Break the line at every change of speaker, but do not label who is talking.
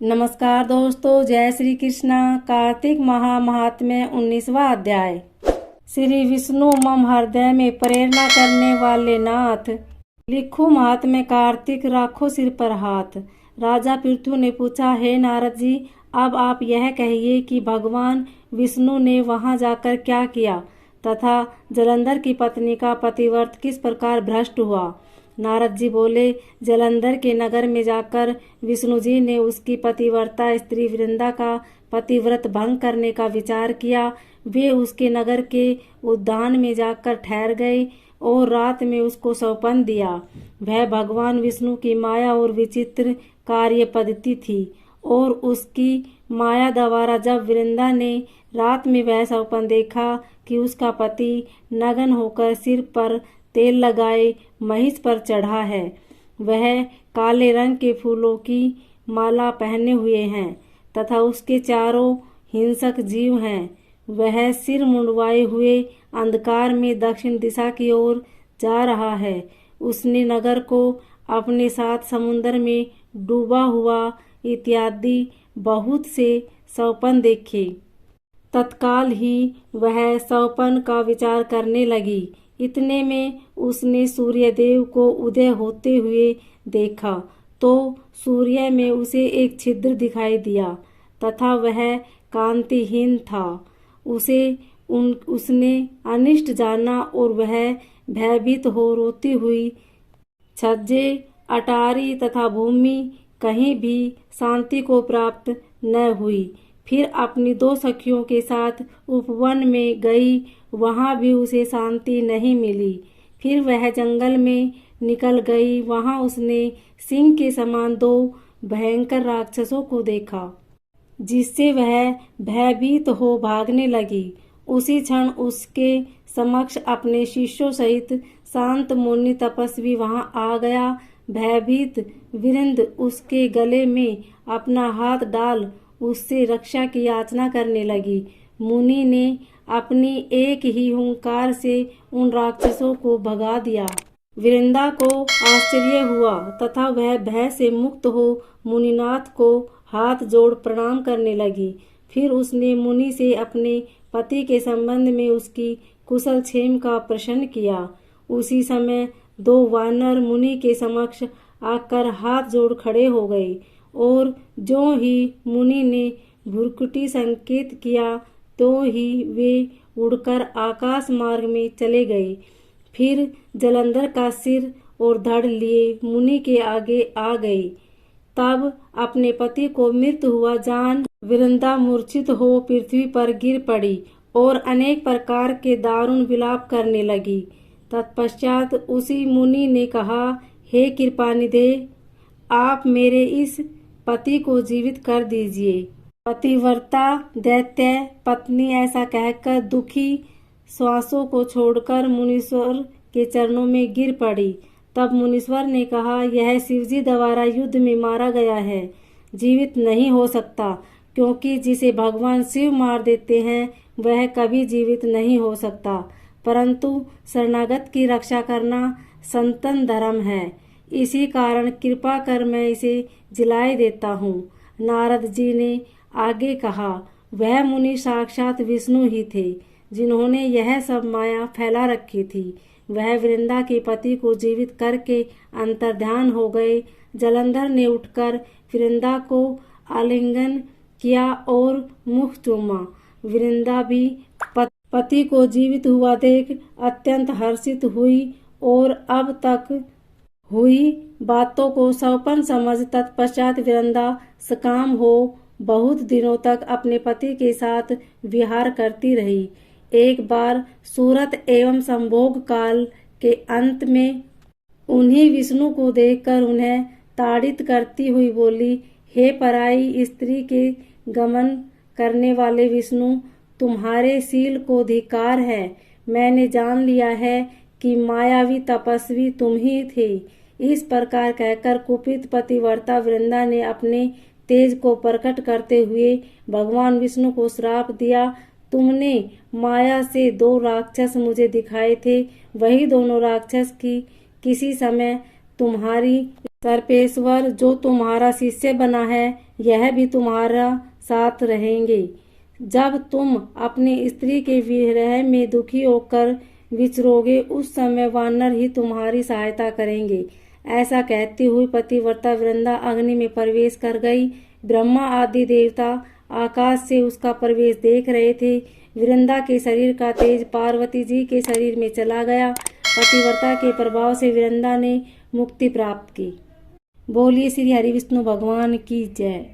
नमस्कार दोस्तों, जय श्री कृष्णा। कार्तिक महात्म्य 19वां अध्याय। श्री विष्णु मम हृदय में प्रेरणा करने वाले नाथ, लिखो महात्म्य कार्तिक, राखो सिर पर हाथ। राजा पृथु ने पूछा, हे नारद जी, अब आप यह कहिए कि भगवान विष्णु ने वहां जाकर क्या किया तथा जलंधर की पत्नी का पतिव्रत किस प्रकार भ्रष्ट हुआ। नारद जी बोले, जलंधर के नगर में जाकर विष्णु जी ने उसकी पतिव्रता स्त्री वृंदा का पतिव्रत भंग करने का विचार किया। वे उसके नगर के उद्यान में जाकर ठहर गए और रात में उसको सौंपन दिया। वह भगवान विष्णु की माया और विचित्र कार्य पद्धति थी और उसकी माया द्वारा जब वृंदा ने रात में वह सौंपन देखा कि उसका पति नग्न होकर सिर पर तेल लगाए महिष पर चढ़ा है, वह काले रंग के फूलों की माला पहने हुए हैं तथा उसके चारों हिंसक जीव हैं, वह सिर मुंडवाए हुए अंधकार में दक्षिण दिशा की ओर जा रहा है। उसने नगर को अपने साथ समुद्र में डूबा हुआ इत्यादि बहुत से सौपन देखे। तत्काल ही वह सौपन का विचार करने लगी। इतने में उसने सूर्यदेव को उदय होते हुए देखा तो सूर्य में उसे एक छिद्र दिखाई दिया तथा वह कांतिहीन था। उसने अनिष्ट जाना और वह भयभीत हो रोती हुई छज्जे, अटारी तथा भूमि कहीं भी शांति को प्राप्त न हुई। फिर अपनी दो सखियों के साथ उपवन में गई, वहां भी उसे शांति नहीं मिली। फिर वह जंगल में निकल गई, वहां उसने सिंह के समान दो भयंकर राक्षसों को देखा, जिससे वह भयभीत हो भागने लगी। उसी क्षण उसके समक्ष अपने शिष्यों सहित शांत मुनि तपस्वी वहां आ गया। भयभीत वृंद उसके गले में अपना हाथ डाल उससे रक्षा की याचना करने लगी। मुनि ने अपनी एक ही हुंकार से उन राक्षसों को भगा दिया। वृंदा को आश्चर्य हुआ तथा वह भय से मुक्त हो मुनिनाथ को हाथ जोड़ प्रणाम करने लगी। फिर उसने मुनि से अपने पति के संबंध में उसकी कुशल क्षेम का प्रश्न किया। उसी समय दो वानर मुनि के समक्ष आकर हाथ जोड़ खड़े हो गए और जो ही मुनि ने भ्रुकुटी संकेत किया तो ही वे उड़कर आकाश मार्ग में चले गए। फिर जलंधर का सिर और धड़ लिए मुनि के आगे आ गए। तब अपने पति को मृत हुआ जान वृंदा मूर्छित हो पृथ्वी पर गिर पड़ी और अनेक प्रकार के दारुण विलाप करने लगी। तत्पश्चात उसी मुनि ने कहा, हे कृपानिधे, आप मेरे इस पति को जीवित कर दीजिए। पतिव्रता दैत्य पत्नी ऐसा कहकर दुखी श्वासों को छोड़कर मुनीश्वर के चरणों में गिर पड़ी। तब मुनीश्वर ने कहा, यह शिवजी द्वारा युद्ध में मारा गया है, जीवित नहीं हो सकता, क्योंकि जिसे भगवान शिव मार देते हैं वह कभी जीवित नहीं हो सकता। परंतु शरणागत की रक्षा करना सनातन धर्म है, इसी कारण कृपा कर मैं इसे जिलाए देता हूँ। नारद जी ने आगे कहा, वह मुनि साक्षात विष्णु ही थे, जिन्होंने यह सब माया फैला रखी थी। वह वृंदा के पति को जीवित करके अंतर्ध्यान हो गए। जलंधर ने उठकर वृंदा को आलिंगन किया और मुख चूमा। वृंदा भी पति को जीवित हुआ देख अत्यंत हर्षित हुई और अब तक हुई बातों को सौपन समझ तत्पश्चात वृंदा सकाम हो बहुत दिनों तक अपने पति के साथ विहार करती रही। एक बार सूरत एवं संभोग काल के अंत में उन्हीं विष्णु को देखकर उन्हें ताड़ित करती हुई बोली, हे पराई स्त्री के गमन करने वाले विष्णु, तुम्हारे शील को धिक्कार है। मैंने जान लिया है कि मायावी तपस्वी तुम ही थे। इस प्रकार कहकर कुपित पतिव्रता वृंदा ने अपने तेज को प्रकट करते हुए भगवान विष्णु को श्राप दिया, तुमने माया से दो राक्षस मुझे दिखाए थे, वही दोनों राक्षस की किसी समय तुम्हारी सर्पेश्वर जो तुम्हारा शिष्य बना है यह भी तुम्हारा साथ रहेंगे। जब तुम अपनी स्त्री के विरह में दुखी होकर विचरोगे उस समय वानर ही तुम्हारी सहायता करेंगे। ऐसा कहती हुई पतिव्रता वृंदा अग्नि में प्रवेश कर गई। ब्रह्मा आदि देवता आकाश से उसका प्रवेश देख रहे थे। वृंदा के शरीर का तेज पार्वती जी के शरीर में चला गया। पतिव्रता के प्रभाव से वृंदा ने मुक्ति प्राप्त की। बोलिए श्री हरि विष्णु भगवान की जय।